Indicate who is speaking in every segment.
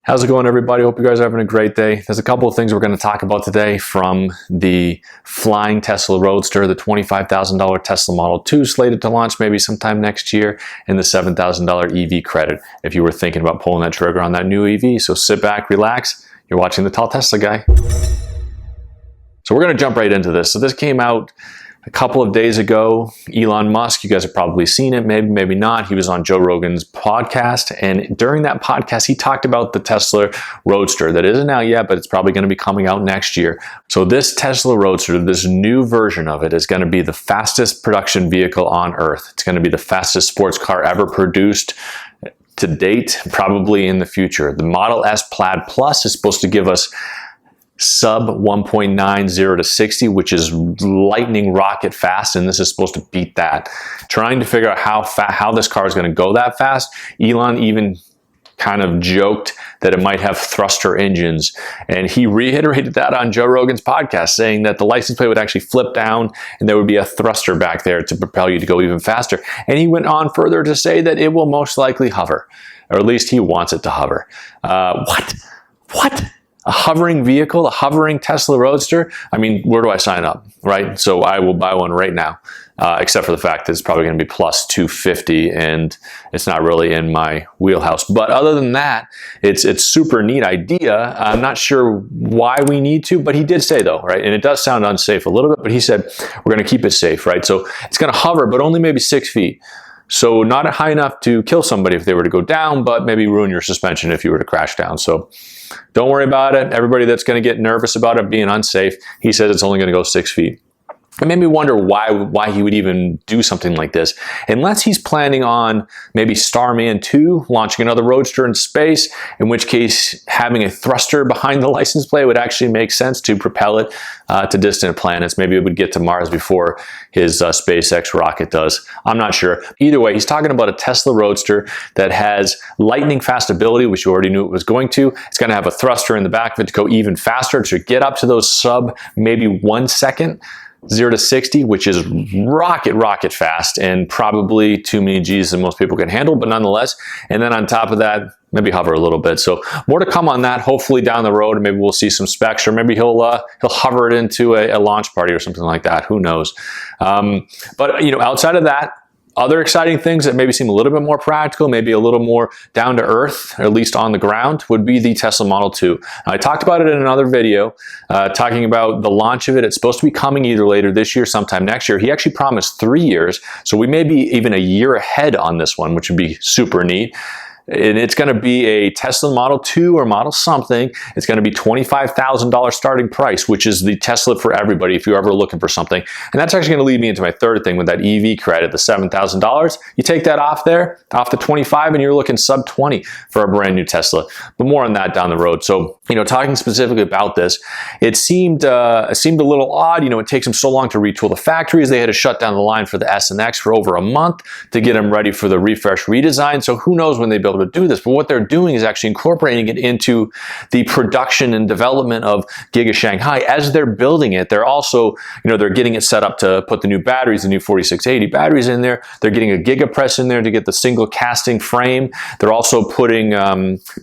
Speaker 1: How's it going, everybody? Hope you guys are having a great day. There's a couple of things we're going to talk about today, from the flying Tesla Roadster, the $25,000 Tesla Model 2 slated to launch maybe sometime next year, and the $7,000 EV credit if you were thinking about pulling that trigger on that new EV. So sit back, relax. You're watching the Tall Tesla Guy. So we're going to jump right into this. So this came out a couple of days ago. Elon Musk, you guys have probably seen it, maybe not. He was on Joe Rogan's podcast, and during that podcast, he talked about the Tesla Roadster that isn't out yet, but it's probably going to be coming out next year. So this Tesla Roadster, this new version of it, is going to be the fastest production vehicle on Earth. It's going to be the fastest sports car ever produced to date, probably in the future. The Model S Plaid Plus is supposed to give us sub 1.90 to 60, which is lightning rocket fast, and this is supposed to beat that. Trying to figure out how this car is going to go that fast. Elon even kind of joked that it might have thruster engines, and he reiterated that on Joe Rogan's podcast, saying that the license plate would actually flip down and there would be a thruster back there to propel you to go even faster. And he went on further to say that it will most likely hover, or at least he wants it to hover. What? A hovering vehicle, a hovering Tesla Roadster? I mean, where do I sign up, right? So I will buy one right now, except for the fact that it's probably going to be plus 250, and it's not really in my wheelhouse. But other than that, it's super neat idea. I'm not sure why we need to, but he did say though, right? And it does sound unsafe a little bit, but he said we're going to keep it safe, right? So it's going to hover, but only maybe 6 feet. So not high enough to kill somebody if they were to go down, but maybe ruin your suspension if you were to crash down. So don't worry about it. Everybody that's going to get nervous about it being unsafe, he says it's only going to go 6 feet. It made me wonder why he would even do something like this, unless he's planning on maybe Starman 2, launching another Roadster in space, in which case having a thruster behind the license plate would actually make sense to propel it to distant planets. Maybe it would get to Mars before his SpaceX rocket does. I'm not sure. Either way, he's talking about a Tesla Roadster that has lightning fast ability, which you already knew it was going to. It's going to have a thruster in the back of it to go even faster, to get up to those sub maybe 1 second. 0 to 60, which is rocket fast, and probably too many G's than most people can handle, but nonetheless. And then on top of that, maybe hover a little bit. So more to come on that, hopefully down the road. Maybe we'll see some specs, or maybe he'll hover it into a launch party or something like that. Who knows? But you know, outside of that, other exciting things that maybe seem a little bit more practical, maybe a little more down to earth, or at least on the ground, would be the Tesla Model 2. Now, I talked about it in another video, talking about the launch of it. It's supposed to be coming either later this year, sometime next year. He actually promised 3 years, so we may be even a year ahead on this one, which would be super neat. And it's going to be a Tesla Model 2 or Model something. It's going to be $25,000 starting price, which is the Tesla for everybody if you're ever looking for something. And that's actually going to lead me into my third thing with that EV credit, the $7,000. You take that off there, off the 25, and you're looking sub 20 for a brand new Tesla. But more on that down the road. So, you know, talking specifically about this, it seemed a little odd. You know, it takes them so long to retool the factories. They had to shut down the line for the S and X for over a month to get them ready for the refresh redesign. So who knows when they build to do this, but what they're doing is actually incorporating it into the production and development of Giga Shanghai. As they're building it, they're also, you know, they're getting it set up to put the new batteries, the new 4680 batteries in there. They're getting a Giga press in there to get the single casting frame. They're also putting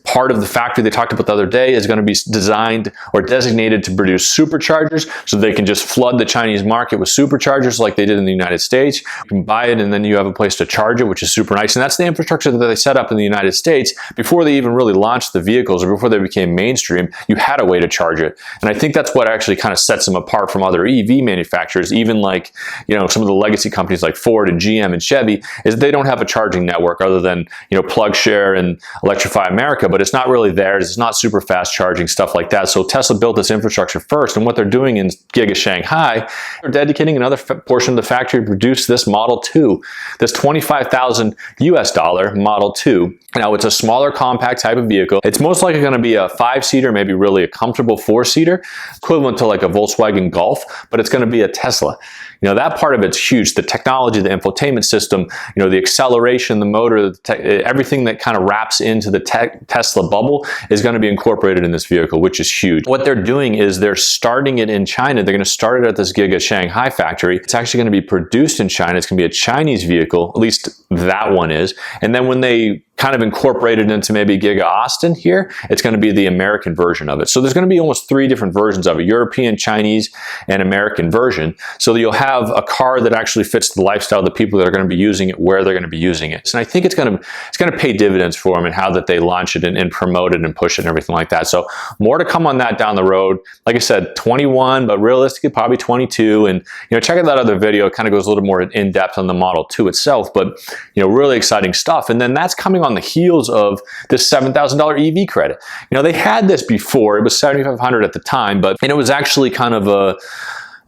Speaker 1: part of the factory they talked about the other day is going to be designed or designated to produce superchargers, so they can just flood the Chinese market with superchargers like they did in the United States. You can buy it and then you have a place to charge it, which is super nice. And that's the infrastructure that they set up in the United States before they even really launched the vehicles, or before they became mainstream. You had a way to charge it, and I think that's what actually kind of sets them apart from other EV manufacturers, even like, you know, some of the legacy companies like Ford and GM and Chevy, is they don't have a charging network other than, you know, PlugShare and Electrify America, but it's not really theirs. It's not super fast charging, stuff like that. So Tesla built this infrastructure first, and what they're doing in Giga Shanghai, they're dedicating another portion of the factory to produce this Model 2, this $25,000 US Model 2. Now, it's a smaller compact type of vehicle. It's most likely going to be a 5-seater, maybe really a comfortable 4-seater, equivalent to like a Volkswagen Golf, but it's going to be a Tesla. You know, that part of it's huge. The technology, the infotainment system, you know, the acceleration, the motor, everything that kind of wraps into the Tesla bubble is going to be incorporated in this vehicle, which is huge. What they're doing is they're starting it in China. They're going to start it at this Giga Shanghai factory. It's actually going to be produced in China. It's going to be a Chinese vehicle, at least that one is. And then when they kind of incorporated into maybe Giga Austin here. It's going to be the American version of it. So there's going to be almost 3 different versions of it: European, Chinese, and American version. So that you'll have a car that actually fits the lifestyle of the people that are going to be using it, where they're going to be using it. And I think it's going to pay dividends for them and how that they launch it and promote it and push it and everything like that. So more to come on that down the road. Like I said, 21, but realistically probably 22. And check out that other video. It kind of goes a little more in depth on the Model 2 itself. But really exciting stuff. And then that's coming on the heels of this $7,000 EV credit. They had this before. It was $7,500 at the time, but it was actually kind of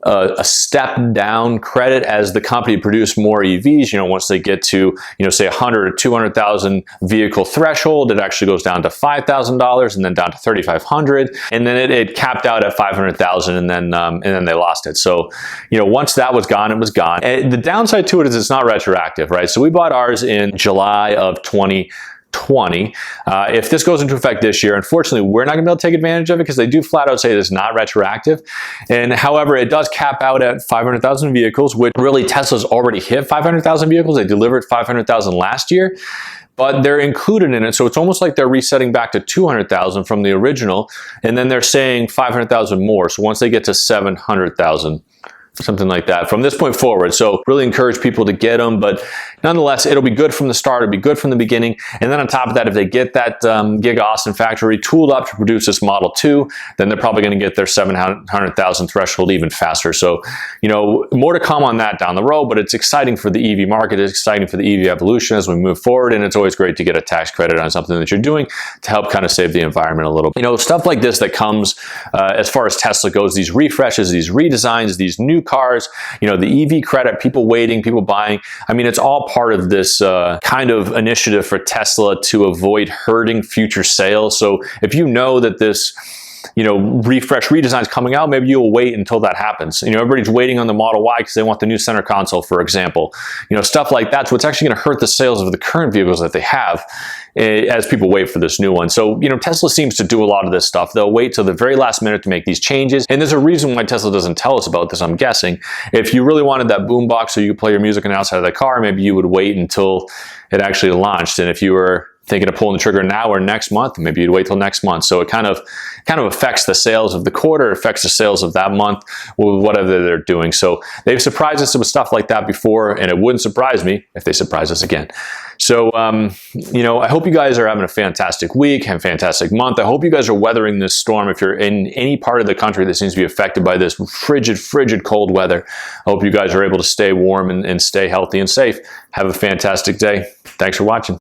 Speaker 1: a step down credit as the company produced more EVs. Once they get to, say 100 or 200,000 vehicle threshold, it actually goes down to $5,000 and then down to $3,500. And then it capped out at 500,000 and then they lost it. So, once that was gone, it was gone. And the downside to it is it's not retroactive, right? So we bought ours in July of 2020. If this goes into effect this year, unfortunately, we're not going to be able to take advantage of it because they do flat out say it's not retroactive. And however, it does cap out at 500,000 vehicles, which really Tesla's already hit 500,000 vehicles. They delivered 500,000 last year, but they're included in it. So it's almost like they're resetting back to 200,000 from the original. And then they're saying 500,000 more. So once they get to 700,000, something like that from this point forward. So really encourage people to get them, but nonetheless, it'll be good from the start. It'll be good from the beginning. And then on top of that, if they get that Giga Austin factory tooled up to produce this Model 2, then they're probably going to get their 700,000 threshold even faster. So, more to come on that down the road, but it's exciting for the EV market. It's exciting for the EV evolution as we move forward. And it's always great to get a tax credit on something that you're doing to help kind of save the environment a little. Stuff like this that comes as far as Tesla goes, these refreshes, these redesigns, these new cars, the EV credit, people waiting, people buying. I mean, it's all part of this kind of initiative for Tesla to avoid hurting future sales. So if you know that this refresh redesign is coming out, maybe you'll wait until that happens. Everybody's waiting on the Model Y because they want the new center console, for example. Stuff like that's what's actually going to hurt the sales of the current vehicles that they have as people wait for this new one. So, Tesla seems to do a lot of this stuff. They'll wait till the very last minute to make these changes. And there's a reason why Tesla doesn't tell us about this, I'm guessing. If you really wanted that boombox so you could play your music on the outside of the car, maybe you would wait until it actually launched. And if you were thinking of pulling the trigger now or next month, maybe you'd wait till next month. So it kind of affects the sales of the quarter, affects the sales of that month, whatever they're doing. So they've surprised us with stuff like that before, and it wouldn't surprise me if they surprise us again. So, I hope you guys are having a fantastic week, have a fantastic month. I hope you guys are weathering this storm. If you're in any part of the country that seems to be affected by this frigid cold weather, I hope you guys are able to stay warm and stay healthy and safe. Have a fantastic day. Thanks for watching.